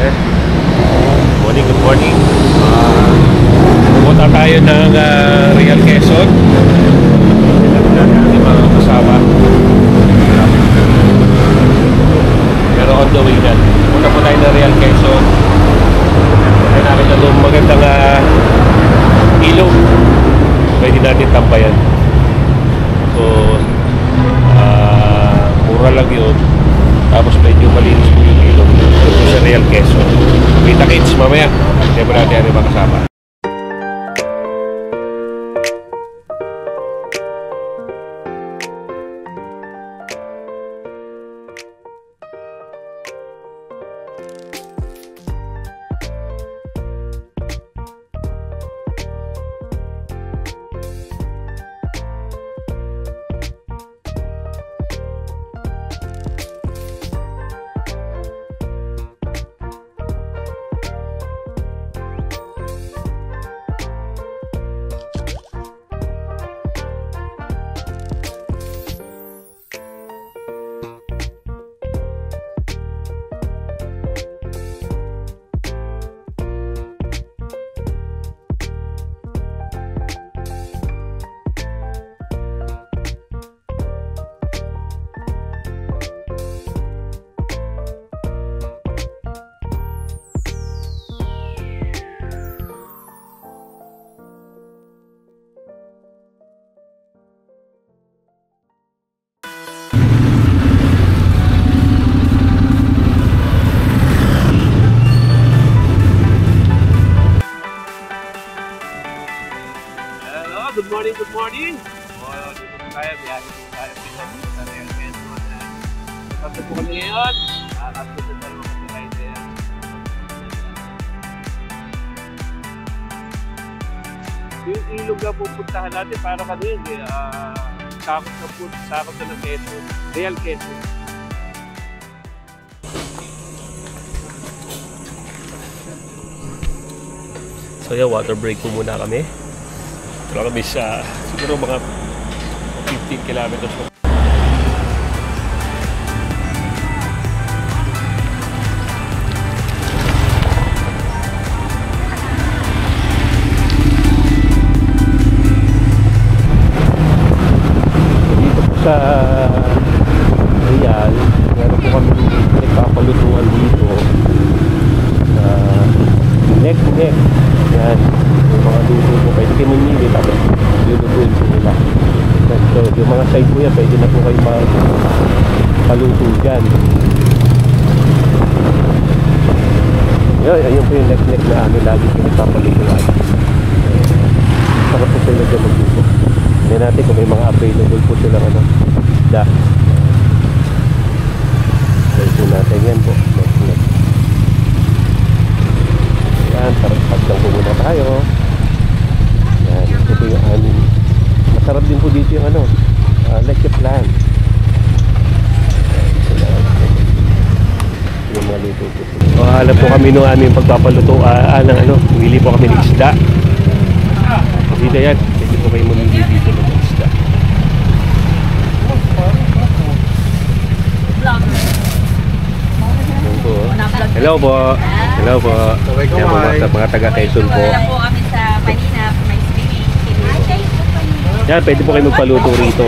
Okay. Good morning. Pupunta tayo ng Real Quezon. Ilan na natin mga kasama. Pero on the way na. Pupunta po tayo ng Real Quezon. Kaya nakita doon magandang ilog. Pwede natin tambayan. So, mura lang yun. Tapos medyo malinis po yung ilog. Ito sa Real Quezon. Kita kids mamaya. Hindi mo natin yung mga kasama. Good morning! Dito tayo, biyahe po tayo sa Real Quezon. Tapos po kami ngayon, tapos po tayo mga rider. Yung ilog na pupuntahan natin para kanina, sakot na ng Quezon, Real Quezon. So yeah, water break po muna kami. Pero kami sa siguro mga 15 kilometers po. Dito po sa Real, meron po kami nagpapalutuan dito. Neck. Yan. Yung mga luto po, pwede kayo mamili tapos lulutuin po nila. So, yung mga side po yan, pwede na po kayo paluto dyan. Ayun po yung neck na ano, lagi po nagpapalutuan. Sarap po sila dyan magluto. Hindi natin kung may mga available po silang ano, da. Pwede natin yan po. Neck. Yan, pagdang po muna tayo. Yan, ito po yung amin. Masarap din po dito yung ano, leche plan. Yung mga luto po. So, alam po kami nung aming pagpapalutoan ng ano, pumili po kami ng isda. Dito yan, pwede po kayo mamili dito ng isda. Hello po. Hello po. Yan po mga taga Quezon po. Wala po kami sa Manila, may streaming. Yan, pwede po kayo magpaluto rito.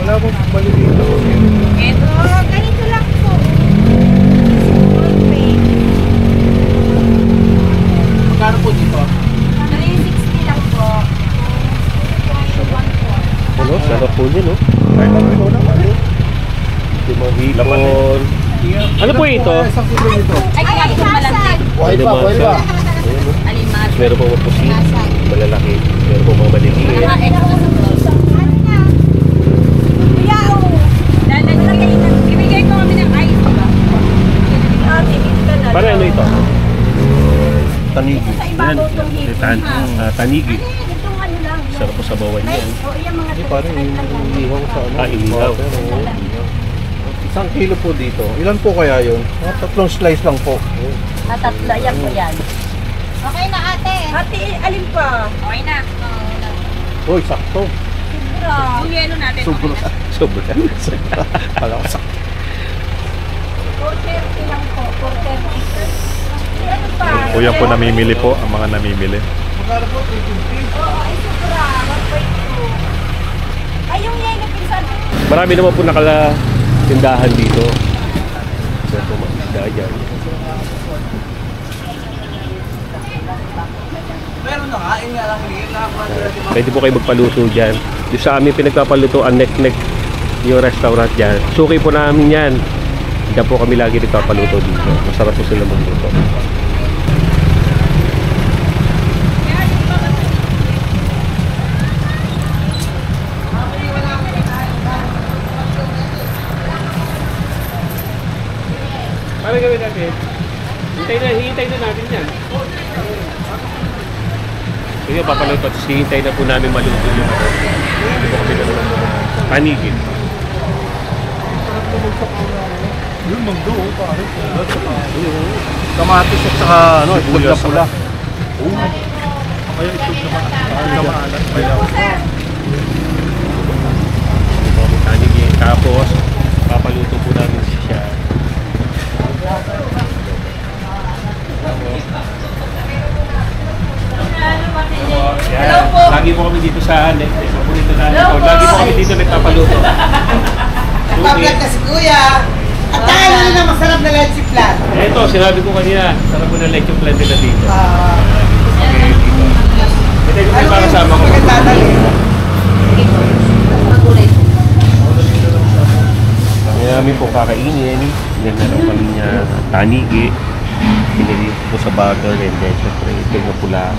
Wala po malilito. Ito, ganito lang po. Magkano po dito? 360 lang po. Ano? Sarap po yun, no? Hipon. Ano po ito? Ay, kaya ito malansin. Buhay pa. Alimas. Meron po mga pusi, malalaki. Meron po mga maliliit. Ibigay ko kami ng ice, diba? Para ano ito? Tanigi. Yan. Tanigi. Sarap po sa bawan yan. Hindi parang inihaw sa ano. Inihaw. Isang kilo po dito. Ilan po kaya yun? Mga 3 slice lang po. Tatlo, yan po yan. Okay na ate. Ate, alin pa? Okay na. Uy, sakto. Sobra. Yung yelo natin. Sobra. Alam ko sakto. 430 lang po. 430. O yan po namimili po, ang mga namimili. Magkano po? 350? Ay, sobra. 1.2. Ay, yung yellow pinsan. Marami naman po tindahan dito. Yan po mga isda dyan. Meron na nga, yun nga lang hinihin. Pwede po kayo magpaluto dyan. Yung sa amin pinagpapalutoan, nek-nek yung restaurant dyan. Suki po namin yan. Diyan po kami lagi nagpapaluto dito. Masarap po sila magluto. Paano gawin natin? Hintay na natin yan. Sige, papaluto. Hintay na po namin maluto yung hindi po kami panigid. Yung mangdo, pare. Kamatis at saka ano, itlog na pula. Kaya itlog naman. Kamaalan. Panigid. Tapos, papaluto po namin siya. Yan. Lagi po kami dito sa paborito namin. Lagi po kami dito nagpapaluto. Nagpa-vlog na si Kuya. At tayo na masarap na leche flan. Ito, sinabi ko kanina, sarap po na leche flan nila dito. Okay, dito. Ito yung para kasama ko. Kaya namin po kakainin. Then meron kami niya tanigi. Pinili po sa butter and then syempre ito yung pula.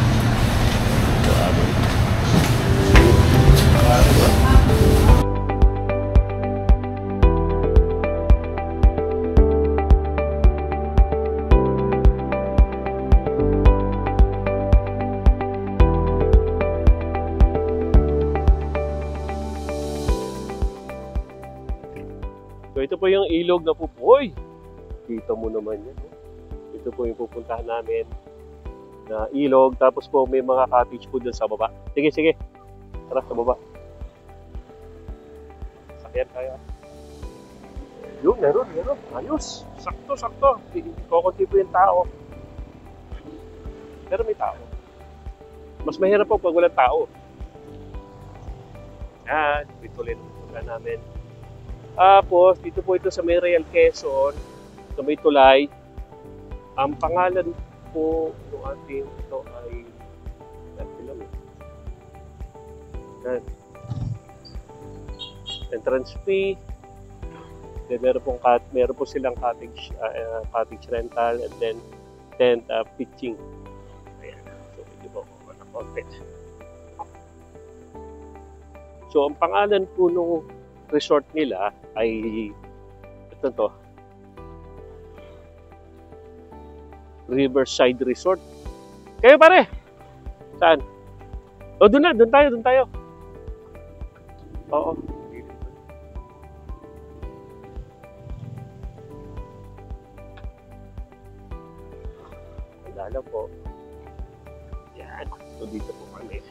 So, so ito po yung ilog na pupoy. Kita mo naman yan. Ito po yung pupuntahan namin na ilog. Tapos po may mga cottage po dun sa baba. Sige, sige. Tara sa baba. Sakyan tayo. Yun, meron. Ayos. Sakto. Kukunti po yung tao. Pero may tao. Mas mahirap po pag walang tao. Yan. Ito ulit ang pupuntahan namin. Tapos, dito po ito sa may Real Quezon. Sa may tulay. Ang pangalan po ng ating ito ay entrance fee. Then meron po silang cottage rental and then tent pitching. Ayan. So medyo po ng konti. So ang pangalan po ng resort nila ay ito to. Riverside Resort. Kayo pare? Saan? O doon tayo. Oo. Wala lang po. Yan. So dito po kami.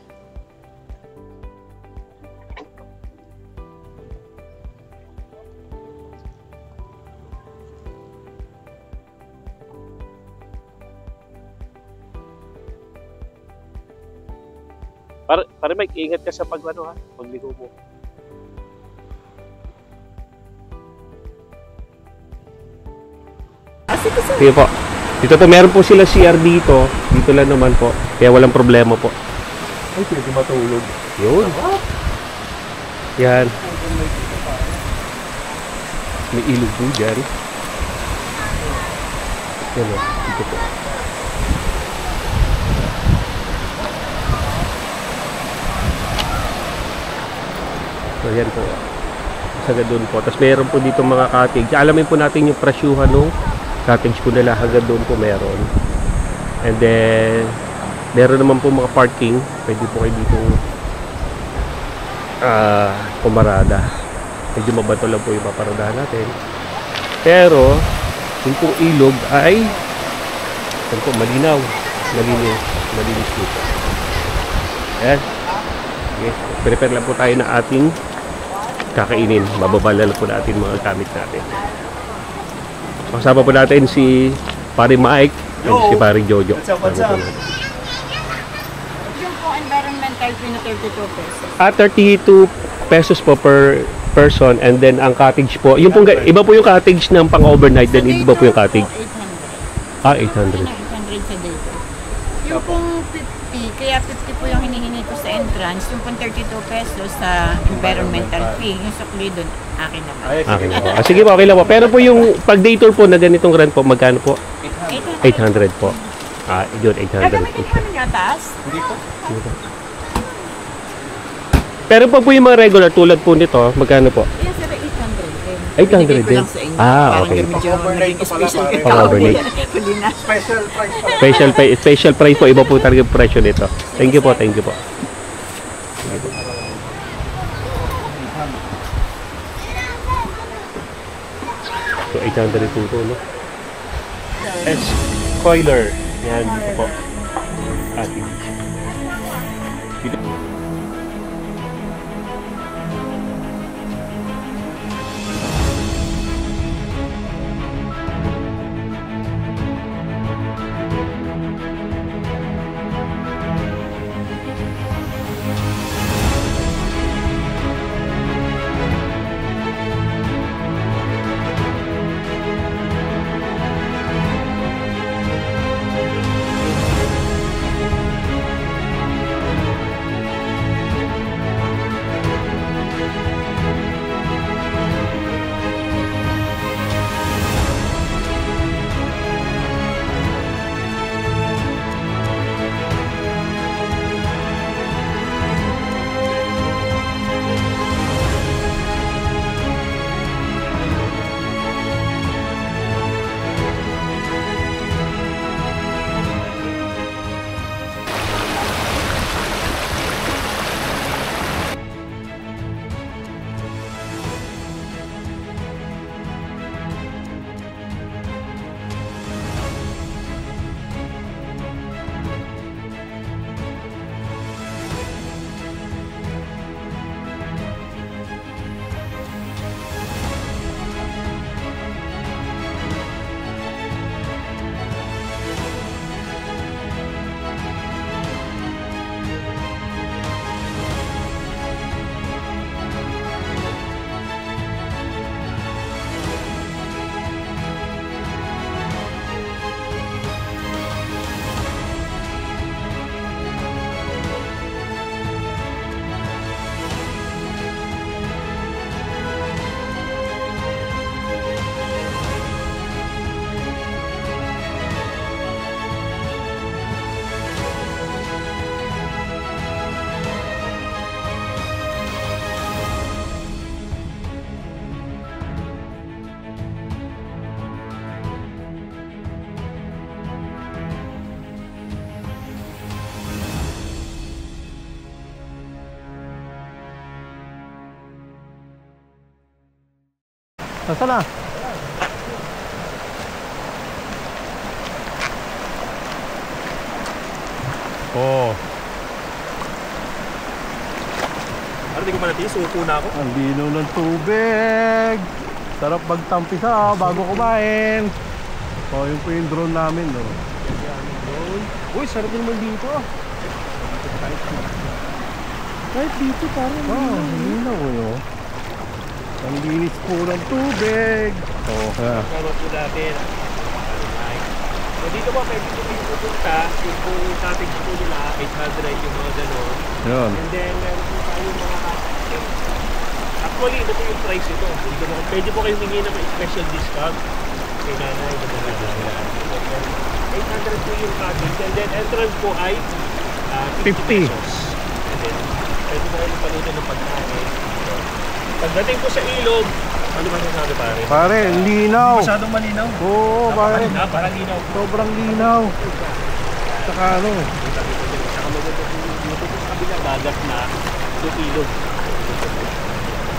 Para Mike, ingat ka sa pagligo mo. Sige po. Dito po, meron po sila CR dito. Dito lang naman po. Kaya walang problema po. Ay, pwede matulog. Yun. Yan. May ilog po dyan. Yan o. Dito po. So yan po. Hanggang doon po. Tapos meron po dito mga cottage. Alamin po natin yung presyuhan nung cottage po nila. Hanggang doon po meron. And then meron naman po mga parking. Pwede po kayo dito pumarada. Medyo mabato lang po yung paparadahan natin. Pero yung pong ilog ay yan po, malinaw. Malinis po. Ayan. Okay. Prepare lang po tayo na ating kakainin. Mababala lang po natin mga gamit natin. Kasama po natin si Pare Mike Si paring Jojo. What's up? Yung po environmental fee na 32 pesos. 32 pesos po per person, and then ang cottage po, yung pong, iba po yung cottage ng pang-overnight, then iba po yung cottage. 800. 800. 800 sa day tour. Yung pong 50, kaya 50 po yung hinihingi ko sa entrance, yung pong 32 pesos sa environmental fee, yung sukli doon, akin naman. Okay po. Sige po, okay lang po. Pero po yung pag day tour po na ganitong rent po, magkano po? 800 po. Yun, 800 Gagamitin po. mo ng gatas? Pero pag po yung mga regular tulad po nito, magkano po? Yes, sir, 800. 800 Binigay ko din. lang sa inyo. Okay. Parang medyo Overnight naging ko pala, special pare. ka. Pang-overnight. Huli na. Special price pa. Special price po. Iba po talaga yung presyo nito. Thank you po, thank you po. So, 800 po ito, no? Spoiler. Yan, dito po. Ating. Nasaan na? Oo. Ano, di ko man natin, suko na ako. Ang lino ng tubig. Sarap magtampisa bago kumain. So, yun po yung drone namin, no? Uy, sarap din naman dito. Kahit dito parang linaw, no? Ang linis po ng tubig. Okay. Kasama po natin. So dito po, pwede po kayo pupunta. Yung po cottage po nila, 800 yung mga gano'n. Yun. And then, meron po tayo yung mga cottage. Actually, ito po yung price ito. Pwede po kayo humingi ng special discount kay nanay. 800 po yung cottage. And then, entrance po ay 50 pesos. And then, pwede po kayo palutin ng pagkain. Pagdating po sa ilog, ano ba sasabi pare? Pare, linaw. Masyadong malinaw. Oo, pare. Napakalinaw. Sobrang linaw. Saka ano? Saka maganda po dito po sa kabila, dagat na yung ilog.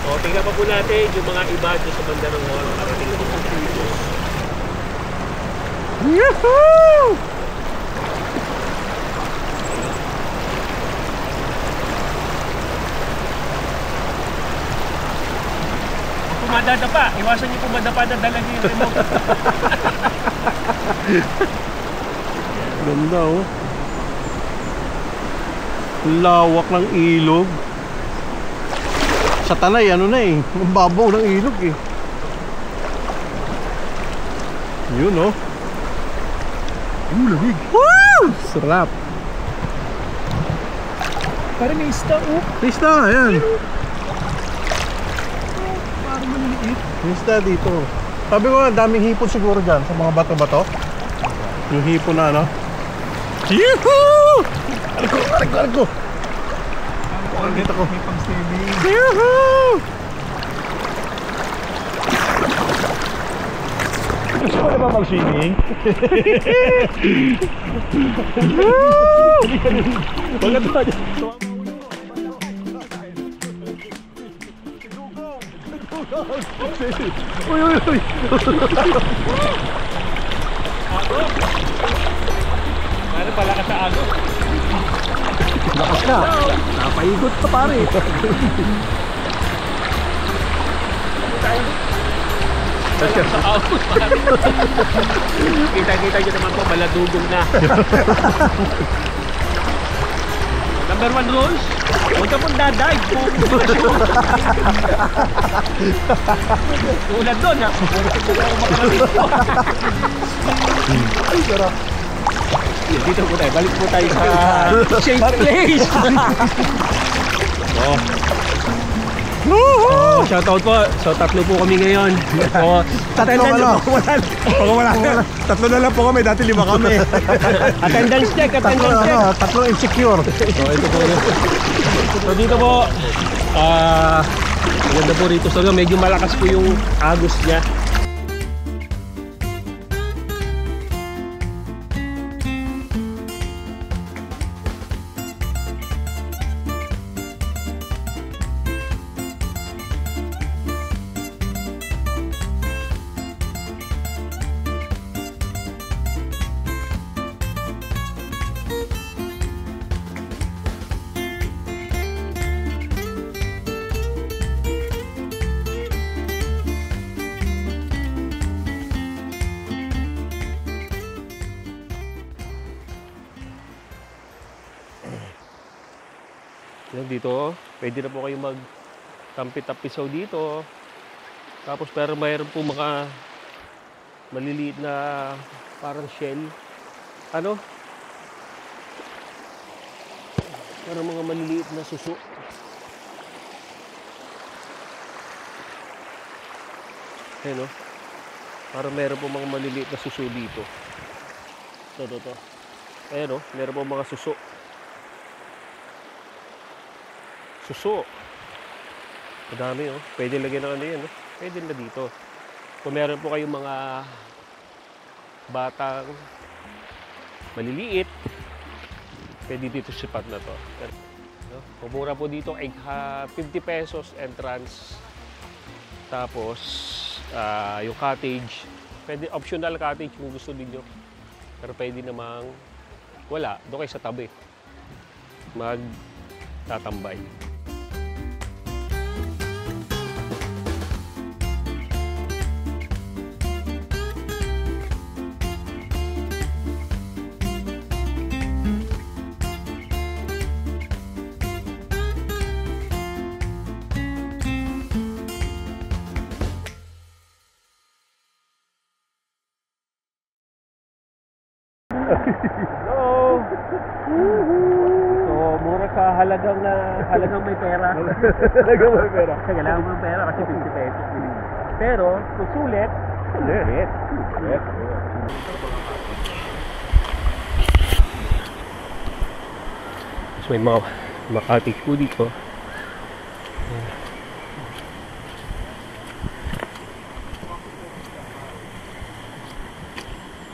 O, tingnan pa po natin yung mga iba dito sa banda ng mall. Nakarating po sa ilog. Yahoo! Pumadadapa. Iwasan niyo pumadapa na dala niyo yung remote. Ganda oh. Lawak ng ilog. Sa Tanay ano na eh, ang babaw ng ilog eh. Yun oh. Lamig. Woo! Sarap. Parang may isda, oh. Isda, ayan. Parang maliliit. Isda dito. Sabi ko nga, daming hipon siguro dyan sa mga bato-bato. Yung hipon na ano. Yuhuu! Arko! Kita ko. May pang-swimming. Yuhuu! Gusto mo na ba mag-swimming? Bakit ba? Uy! Ano pala ka sa ano? Lakas ka. Napaigot ka pare. Sa out. Kita-kita nyo naman po, baladugong na. Number 1 rules, huwag ka pong dadive. Tulad doon ha. Ay, sarap. Dito po tayo, balik po tayo sa safe place. Oh, shoutout po. So tatlo po kami ngayon. Oh, attendance Tatlo na lang po kami, dati 5 kami. attendance check, attendance check. Tatlong insecure. So ito po. So dito po maganda po rito. So medyo malakas po yung agos niya. Yan dito, pwede na po kayo mag-tampi-tapisaw dito. Tapos pero mayroon po mga maliliit na parang shell. Ano? Parang mga maliliit na suso. Ayan o. Parang meron po mga maliliit na suso dito. Ito. Ayan o, meron po mga suso. Suso. Madami oh. Pwede lagyan ng ano yan oh. Pwede na dito. Kung meron po kayong mga batang maliliit, pwede dito sa spot na to. Mumura po dito, 50 pesos entrance. Tapos yung cottage, pwede optional cottage kung gusto niyo. Pero pwede namang wala, doon kayo sa tabi. Magtatambay. Hello! So, mura sa halagang may pera. Halagang may pera. Kailangan mo ng pera kasi 50 pesos. Pero, kung sulit, Yes. So, may mga cottage po dito.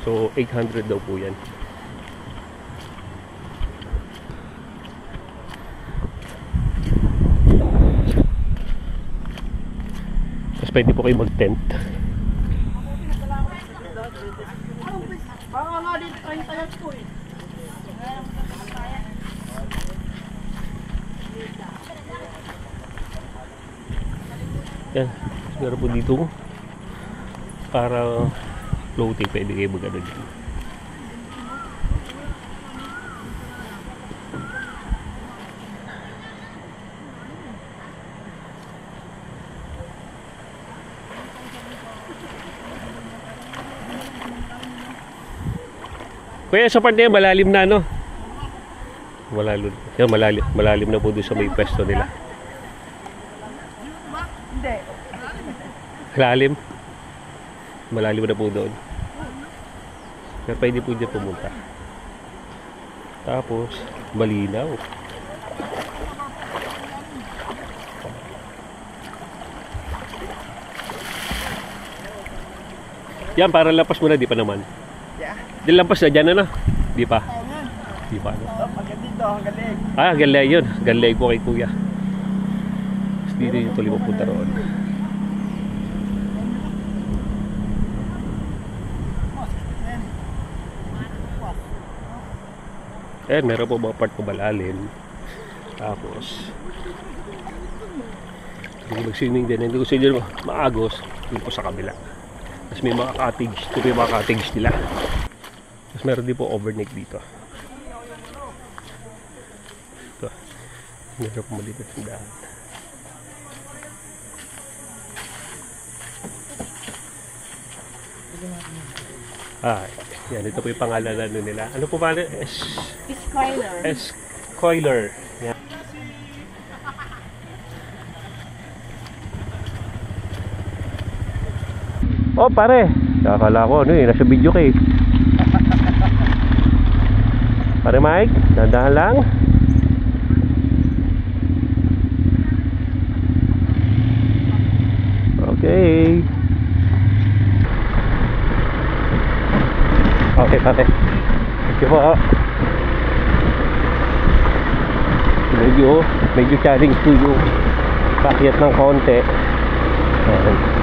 So, 800 daw po yan. Tapos pwede po kayo mag-tent. Yan. Meron po dito para floating, pwede kayo mag-ano dito. Kuya, sa part na yan, malalim na, no? Malalim. Yan, malalim na po doon sa may pwesto nila. Hindi. Malalim. Malalim na po doon. Pero pwede po dyan pumunta. Tapos, malinaw. Yan, para lampas mo na, di pa naman. Di lampas na dyan, ano? Di pa. Di pa, ano? Ah, galing yun. Galing ko kay kuya. Tapos dito yung tuloy mapunta roon. Eh, meron po mga part po malalim. Tapos, hindi mag-swimming din. Hindi ko sa inyo maagos. Dito po sa kabila. Tapos may mga cottage. Ito po yung mga cottage nila. Tapos meron din po overnight dito. Ito. Meron po maliit na tindahan. Ah, yan. Ito po yung pangalan nila. Ano po ba? Spoiler. Escoiler. Yan. Oh, pare. Akala ko, ano eh, nasa video ka eh. Pare Mike, dandahan lang. Okay. Okay, pare. Thank you po. Medyo challenge to yung pakyat ng konti. Ayan.